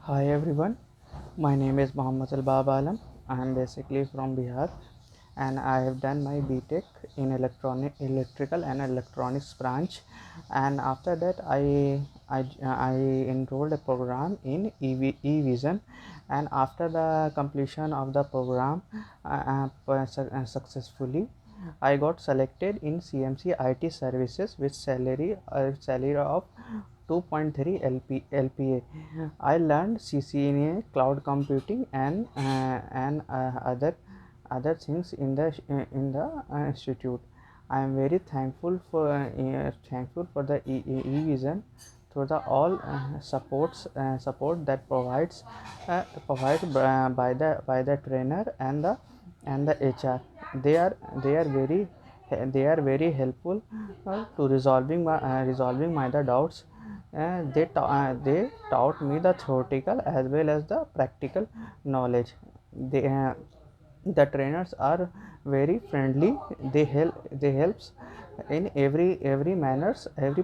Hi everyone, my name is Mohammad Albab. I am basically from Bihar and I have done my BTech in electrical and electronics branch, and after that I enrolled a program in e-vision, and after the completion of the program successfully I got selected in CMC IT services with salary of 2.3 LPA. I learned CCNA, cloud computing, and other things in the institute. I am very thankful for the e-vision through the all support that provided by the trainer and the HR. They are they are very they are very helpful to resolving my the doubts. They taught me the theoretical as well as the practical knowledge. The trainers are very friendly. They helps in every manners, every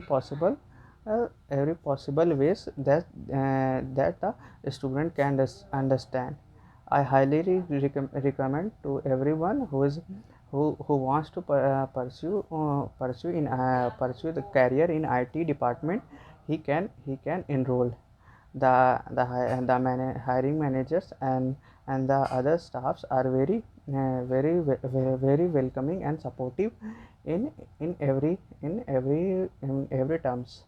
possible ways that the student can understand. I highly recommend to everyone who wants to pursue the career in IT department. He can enroll. Hiring managers and the other staffs are very welcoming and supportive in every terms.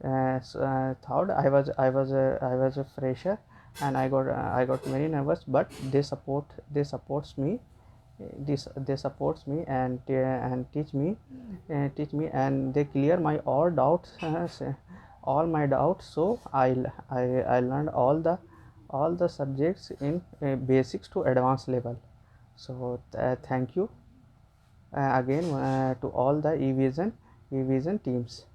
Thought I was a fresher, and I got very nervous, but they supports me. They supports me and teach me, and they clear my all my doubts. So I learned all the subjects in basics to advanced level. So thank you again to all the evision teams.